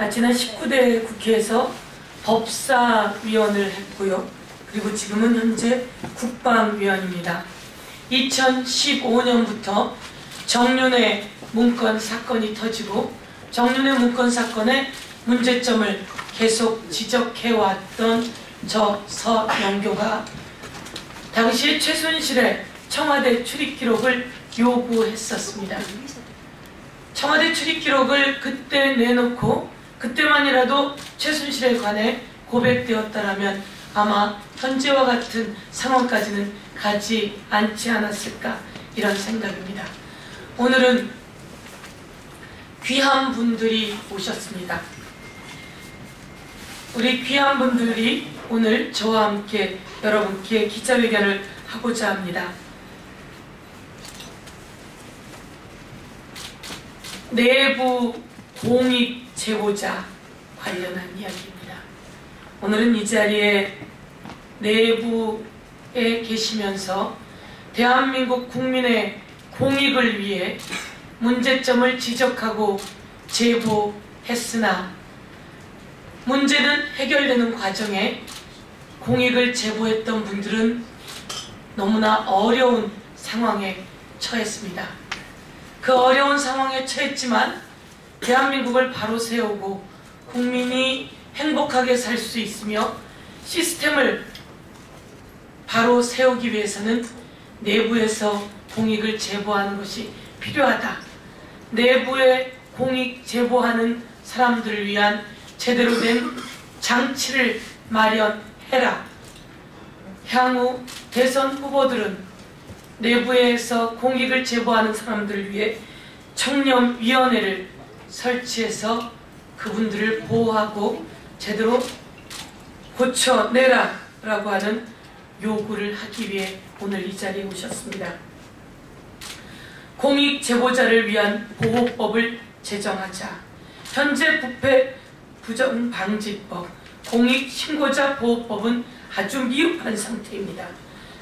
지난 19대 국회에서 법사위원을 했고요. 그리고 지금은 현재 국방위원입니다. 2015년부터 정윤회 문건 사건이 터지고 정윤회 문건 사건의 문제점을 계속 지적해왔던 저 서영교가 당시 최순실의 청와대 출입 기록을 요구했었습니다. 청와대 출입 기록을 그때 내놓고 그때만이라도 최순실에 관해 고백되었다라면 아마 현재와 같은 상황까지는 가지 않지 않았을까 이런 생각입니다. 오늘은 귀한 분들이 오셨습니다. 우리 귀한 분들이 오늘 저와 함께 여러분께 기자회견을 하고자 합니다. 내부 공익 제보자 관련한 이야기입니다. 오늘은 이 자리에 내부에 계시면서 대한민국 국민의 공익을 위해 문제점을 지적하고 제보했으나 문제는 해결되는 과정에 공익을 제보했던 분들은 너무나 어려운 상황에 처했습니다. 그 어려운 상황에 처했지만 대한민국을 바로 세우고 국민이 행복하게 살 수 있으며 시스템을 바로 세우기 위해서는 내부에서 공익을 제보하는 것이 필요하다. 내부에 공익 제보하는 사람들을 위한 제대로 된 장치를 마련해라. 향후 대선 후보들은 내부에서 공익을 제보하는 사람들을 위해 청렴위원회를 설치해서 그분들을 보호하고 제대로 고쳐내라 라고 하는 요구를 하기 위해 오늘 이 자리에 오셨습니다. 공익 제보자를 위한 보호법을 제정하자. 현재 부패 부정방지법, 공익신고자 보호법은 아주 미흡한 상태입니다.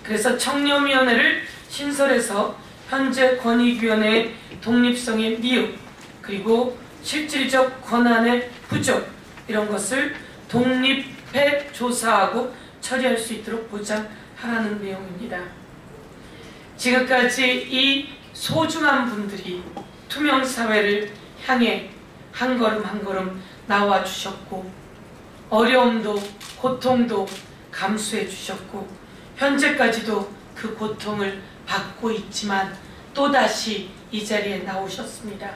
그래서 청렴위원회를 신설해서 현재 권익위원회의 독립성의 미흡, 그리고 실질적 권한의 부족, 이런 것을 독립해 조사하고 처리할 수 있도록 보장하라는 내용입니다. 지금까지 이 소중한 분들이 투명사회를 향해 한 걸음 한 걸음 나와 주셨고 어려움도 고통도 감수해 주셨고 현재까지도 그 고통을 받고 있지만 또다시 이 자리에 나오셨습니다.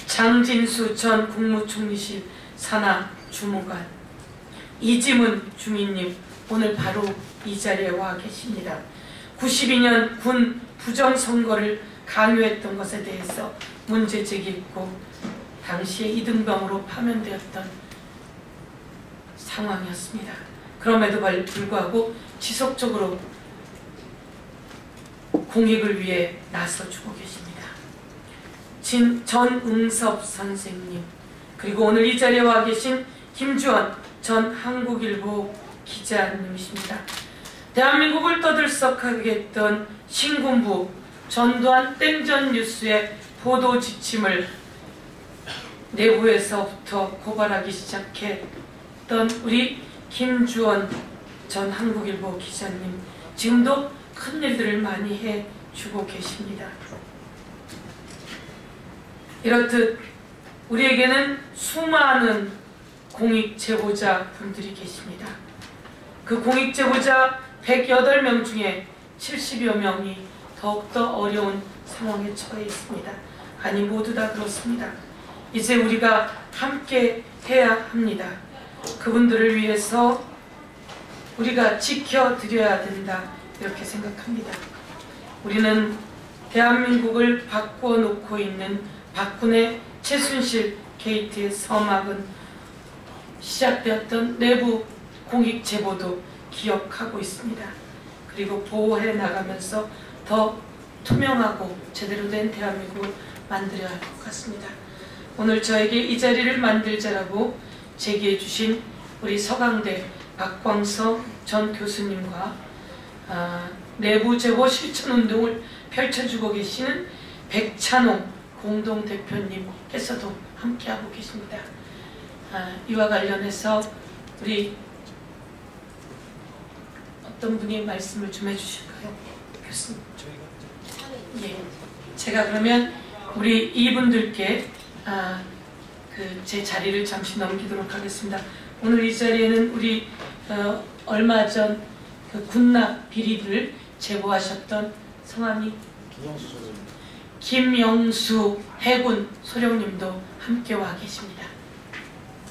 장진수 전 국무총리실 산하 주무관, 이지문 주민님 오늘 바로 이 자리에 와 계십니다. 92년 군 부정선거를 강요했던 것에 대해서 문제 제기했고 당시에 이등병으로 파면되었던 상황이었습니다. 그럼에도 불구하고 지속적으로 공익을 위해 나서주고 계십니다. 전응섭 선생님, 그리고 오늘 이 자리에 와 계신 김주원 전 한국일보 기자님이십니다. 대한민국을 떠들썩하게 했던 신군부 전두환 땡전 뉴스의 보도 지침을 내부에서부터 고발하기 시작했던 우리 김주원 전 한국일보 기자님, 지금도 큰 일들을 많이 해주고 계십니다. 이렇듯 우리에게는 수많은 공익 제보자 분들이 계십니다. 그 공익 제보자 108명 중에 70여 명이 더욱더 어려운 상황에 처해 있습니다. 아니, 모두 다 그렇습니다. 이제 우리가 함께 해야 합니다. 그분들을 위해서 우리가 지켜드려야 된다, 이렇게 생각합니다. 우리는 대한민국을 바꿔놓고 있는 박근혜 최순실 게이트의 서막은 시작되었던 내부 공익 제보도 기억하고 있습니다. 그리고 보호해 나가면서 더 투명하고 제대로 된 대한민국을 만들어야 할 것 같습니다. 오늘 저에게 이 자리를 만들자라고 제기해 주신 우리 서강대 박광서 전 교수님과 내부 제보 실천운동을 펼쳐주고 계시는 백찬홍 공동대표님께서도 함께하고 계십니다. 이와 관련해서 우리 어떤 분이 말씀을 좀 해주실까요? 교수님. 예. 제가 그러면 우리 이분들께 제 자리를 잠시 넘기도록 하겠습니다. 오늘 이 자리에는 우리 얼마 전 그 군납 비리를 제보하셨던 성함이 김영수 해군 소령님도 함께 와 계십니다.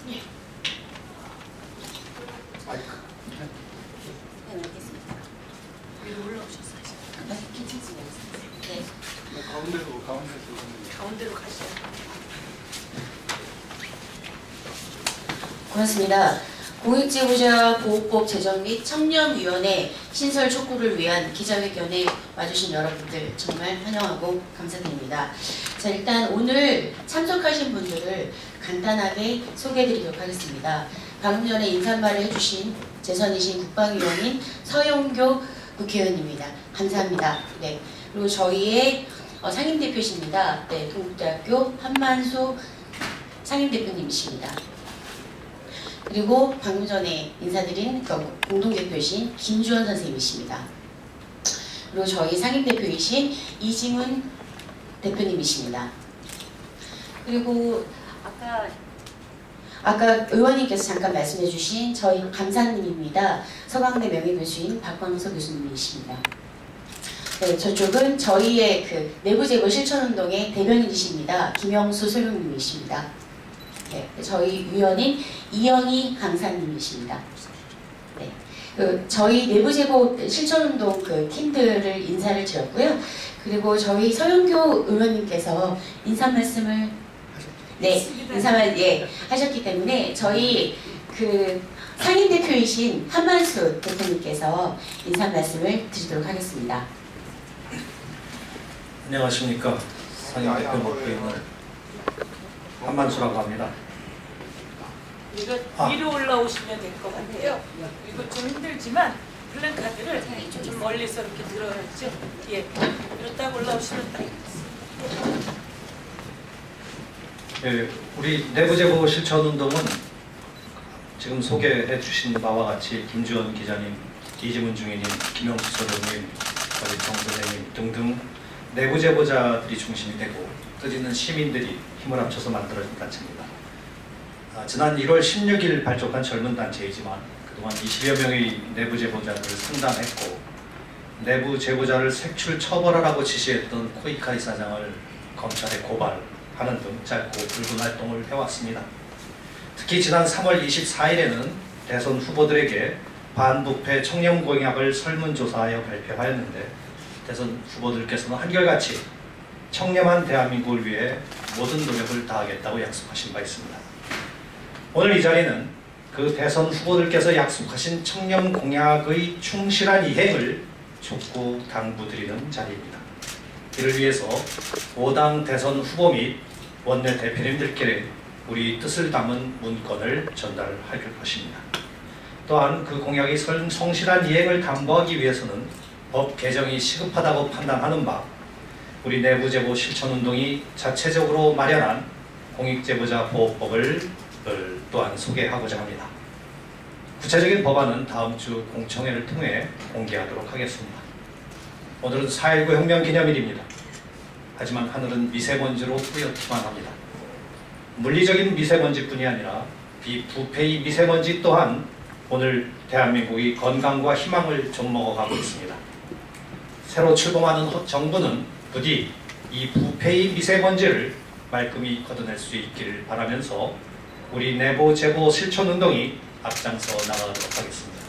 예. 네, 알겠습니다. 위로 올라오셔서 하시죠. 네, 괜찮습니다. 네. 가운데로 가시죠. 고맙습니다. 공익제보자 보호법 제정 및 청렴위원회 신설 촉구를 위한 기자회견에 와주신 여러분들 정말 환영하고 감사드립니다. 자, 일단 오늘 참석하신 분들을 간단하게 소개해드리도록 하겠습니다. 방금 전에 인사말을 해주신 재선이신 국방위원인 서영교 국회의원입니다. 감사합니다. 네. 그리고 저희의 상임대표이십니다. 네, 동국대학교 한만소 상임대표님이십니다. 그리고 방금 전에 인사드린 공동대표이신 김주원 선생님이십니다. 그리고 저희 상임대표이신 이지문 대표님이십니다. 그리고 아까 의원님께서 잠깐 말씀해주신 저희 감사님입니다. 서강대 명예교수인 박광석 교수님이십니다. 네, 저쪽은 저희의 그 내부제보 실천운동의 대변인이십니다. 김영수 소령님이십니다. 네, 저희 위원인 이영희 강사님이십니다. 네, 저희 내부제보 실천운동 그 팀들을 인사를 드렸고요. 그리고 저희 서영교 의원님께서 인사 말씀을 하셨기 때문에 저희 그 상임 대표이신 한만수 대표님께서 인사 말씀을 드리도록 하겠습니다. 안녕하십니까. 상임 대표 맡고 있는 한만수라고 합니다. 이거 위로 올라오시면 될 것 같아요. 이거 좀 힘들지만 플랜카드를 좀 멀리서 이렇게 들어야죠. 예, 위로 딱 올라오시면 딱. 예, 우리 내부제보 실천운동은 지금 소개해 주신 바와 같이 김주원 기자님, 이지문 중위님, 김영수 소장님, 저희 정 선생님 등등 내부제보자들이 중심이 되고 뜻있는 시민들이 힘을 합쳐서 만들어진 단체입니다. 지난 1월 16일 발족한 젊은 단체이지만 그동안 20여 명의 내부제보자들을 상담했고 내부 제보자를 색출 처벌하라고 지시했던 코이카 이사장을 검찰에 고발하는 등 짧고 굵은 활동을 해왔습니다. 특히 지난 3월 24일에는 대선 후보들에게 반부패 청렴 공약을 설문조사하여 발표하였는데 대선 후보들께서는 한결같이 청렴한 대한민국을 위해 모든 노력을 다하겠다고 약속하신 바 있습니다. 오늘 이 자리는 그 대선 후보들께서 약속하신 청렴 공약의 충실한 이행을 촉구 당부드리는 자리입니다. 이를 위해서 5당 대선 후보 및 원내 대표님들께 우리 뜻을 담은 문건을 전달할 것입니다. 또한 그 공약의 성실한 이행을 담보하기 위해서는 법 개정이 시급하다고 판단하는 바 우리 내부제보 실천운동이 자체적으로 마련한 공익제보자 보호법을 또한 소개하고자 합니다. 구체적인 법안은 다음 주 공청회를 통해 공개하도록 하겠습니다. 오늘은 4.19 혁명 기념일입니다. 하지만 하늘은 미세먼지로 뿌옇기만 합니다. 물리적인 미세먼지뿐이 아니라 비부패의 미세먼지 또한 오늘 대한민국의 건강과 희망을 좀먹어가고 있습니다. 새로 출범하는 정부는 부디 이 부패의 미세먼지를 말끔히 걷어낼 수 있기를 바라면서 우리 내부 제보 실천운동이 앞장서 나가도록 하겠습니다.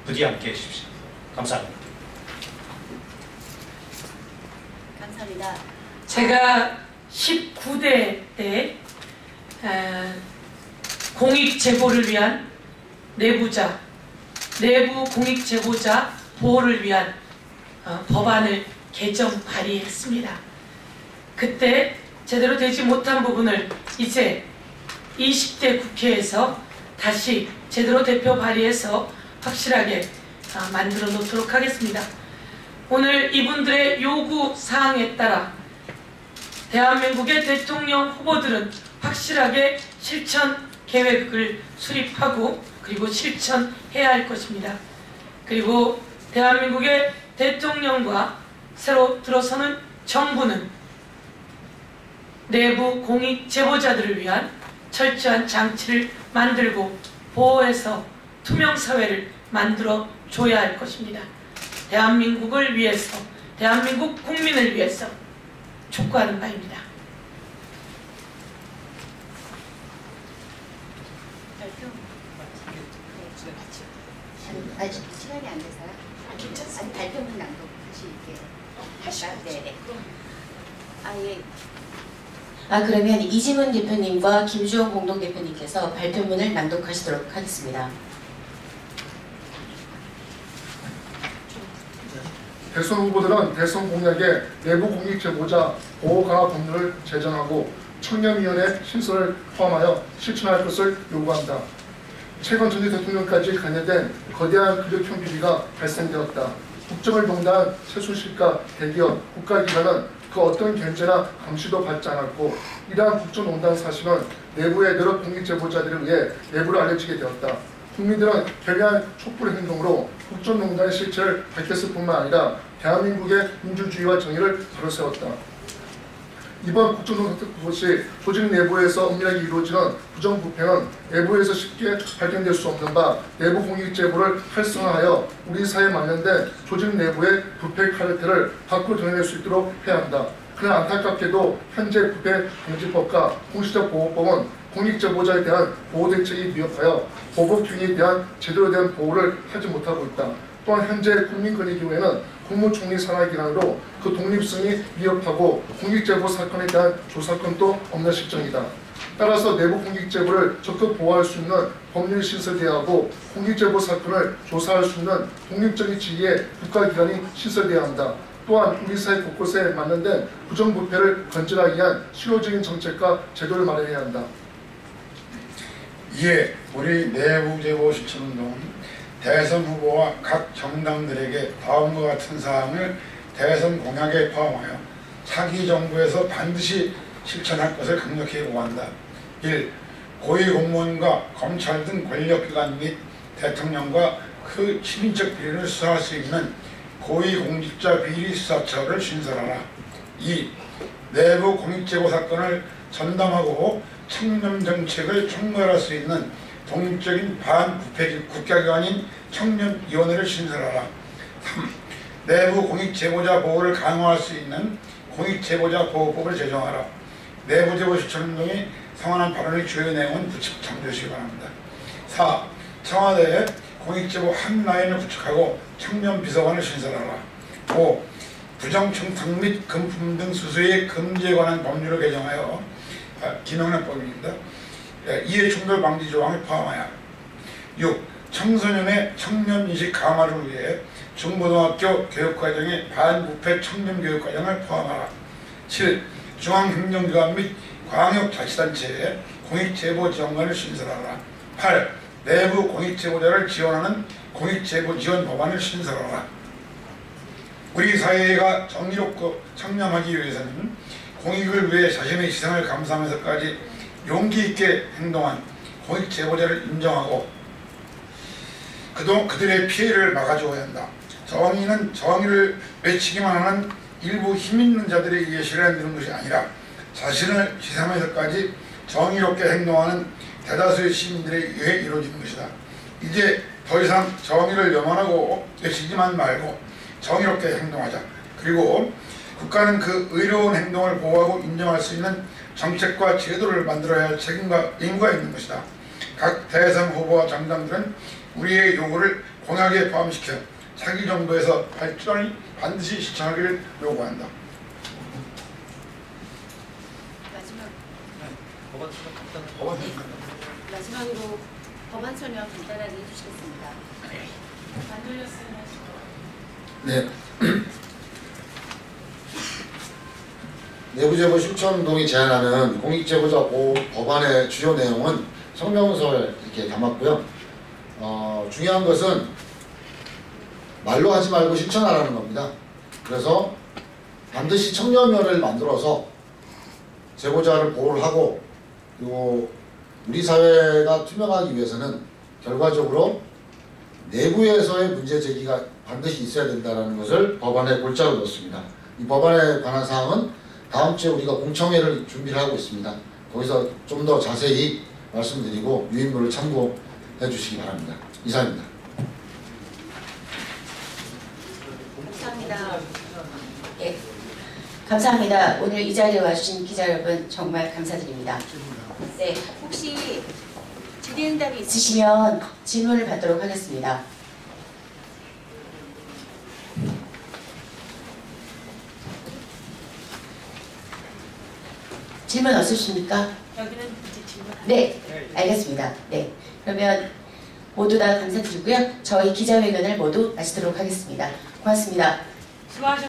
부디 함께해 주십시오. 감사합니다. 감사합니다. 제가 19대 때 공익제보를 위한 내부 공익제보자 보호를 위한 법안을 개정 발의했습니다. 그때 제대로 되지 못한 부분을 이제 20대 국회에서 다시 제대로 대표 발의해서 확실하게 만들어 놓도록 하겠습니다. 오늘 이분들의 요구 사항에 따라 대한민국의 대통령 후보들은 확실하게 실천 계획을 수립하고 그리고 실천해야 할 것입니다. 그리고 대한민국의 대통령과 새로 들어서는 정부는 내부 공익 제보자들을 위한 철저한 장치를 만들고 보호해서 투명사회를 만들어 줘야 할 것입니다. 대한민국을 위해서, 대한민국 국민을 위해서 촉구하는 바입니다. 아직 시간이 안 돼서요? 괜찮습니다. 발표문 낭독 다시 이렇게 할까요? 네. 그러면 이지문 대표님과 김주원 공동대표님께서 발표문을 낭독하시도록 하겠습니다. 대선 후보들은 대선 공약에 내부 공익 제보자 보호 강화 법률을 제정하고 청렴위원회 신설을 포함하여 실천할 것을 요구한다. 최근 전 대통령까지 관여된 거대한 권력 형비비가 발생되었다. 국정을 농단한 최순실과 대기업, 국가기관은 그 어떤 견제나 감시도 받지 않았고 이러한 국정농단 사실은 내부의 여러 공익제보자들에 의해 내부로 알려지게 되었다. 국민들은 결의한 촛불의 행동으로 국정농단의 실체를 밝혔을 뿐만 아니라 대한민국의 민주주의와 정의를 바로세웠다. 이번 국정농단 것이 조직 내부에서 은밀하게 이루어지는 부정부패는 내부에서 쉽게 발견될 수 없는 바 내부 공익제보를 활성화하여 우리 사회에 관련된 조직 내부의 부패 카르텔을 밖으로 드러낼 수 있도록 해야 한다. 그러나 안타깝게도 현재 부패 방지법과 공시적 보호법은 공익제보자에 대한 보호대책이 미흡하여 보복행위에 대한 제대로 된 보호를 하지 못하고 있다. 또한 현재 국민권익위원회는 국무총리 산하기관으로 그 독립성이 미흡하고 공익제보 사건에 대한 조사권도 없는 실정이다. 따라서 내부 공익제보를 적극 보호할 수 있는 법률이 신설되어야 하고 공익제보 사건을 조사할 수 있는 독립적인 지위의 국가기관이 신설되어야 한다. 또한 우리 사회 곳곳에 만연된 부정부패를 건전하기 위한 실효적인 정책과 제도를 마련해야 한다. 이에 우리 내부제보 실천운동은 대선 후보와 각 정당들에게 다음과 같은 사항을 대선 공약에 포함하여 차기 정부에서 반드시 실천할 것을 강력히 요구한다. 1. 고위공무원과 검찰 등 권력기관 및 대통령과 그 친인척 비리를 수사할 수 있는 고위공직자 비리수사처를 신설하라. 2. 내부 공익제보 사건을 전담하고 청렴정책을 총괄할 수 있는 독립적인 반부패 국가기관인 청렴위원회를 신설하라. 3. 내부 공익제보자 보호를 강화할 수 있는 공익제보자 보호법을 제정하라. 내부제보 실천운동이 성안한 발언의 주요 내용은 구축 참조하시기 바랍니다. 4. 청와대에 공익제보 한 라인을 구축하고 청렴비서관을 신설하라. 5. 부정청탁 및 금품 등 수수의 금지에 관한 법률을 개정하여 김영란법입니다. 이해충돌 방지 조항을 포함하여 6. 청소년의 청렴인식 강화를 위해 중고등학교 교육과정에 반부패 청렴교육과정을 포함하라. 7. 중앙행정기관 및 광역자치단체에 공익제보 지원관을 신설하라. 8. 내부 공익제보자를 지원하는 공익제보 지원 법안을 신설하라. 우리 사회가 정의롭고 청렴하기 위해서는 공익을 위해 자신의 희생을 감수하면서까지 용기 있게 행동한 공익제보자를 인정하고 그들의 피해를 막아줘야 한다. 정의는 정의를 외치기만 하는 일부 힘있는 자들에 의해 실현되는 것이 아니라 자신을 희생하면서까지 정의롭게 행동하는 대다수의 시민들에 의해 이루어지는 것이다. 이제 더 이상 정의를 염원하고 외치지만 말고 정의롭게 행동하자. 그리고 국가는 그 의로운 행동을 보호하고 인정할 수 있는 정책과 제도를 만들어야 할 책임과 의무가 있는 것이다. 각 대선 후보와 정당들은 우리의 요구를 공약에 포함시켜 차기 정부에서 발전이 반드시 실천하기를 요구한다. 마지막으로 법안 설명 간단하게 해주시겠습니다. 안 들렸어요. 네. 내부제보 실천운동이 제안하는 공익제보자 보호 법안의 주요 내용은 성명서에 이렇게 담았고요. 중요한 것은 말로 하지 말고 실천하라는 겁니다. 그래서 반드시 청렴위원회를 만들어서 제보자를 보호를 하고 그리고 우리 사회가 투명하기 위해서는 결과적으로 내부에서의 문제 제기가 반드시 있어야 된다는 것을 법안에 골자로 넣습니다. 이 법안에 관한 사항은 다음 주에 우리가 공청회를 준비를 하고 있습니다. 거기서 좀 더 자세히 말씀드리고 유인물을 참고해 주시기 바랍니다. 이상입니다. 감사합니다. 예, 감사합니다. 오늘 이 자리에 와주신 기자 여러분 정말 감사드립니다. 네, 혹시 질의응답이 있으시면 질문을 받도록 하겠습니다. 질문 없으십니까? 여기는 이제 질문. 네, 알겠습니다. 네, 그러면 모두 다 감사드리고요. 저희 기자회견을 모두 마치도록 하겠습니다. 고맙습니다. 수고하셨습니다.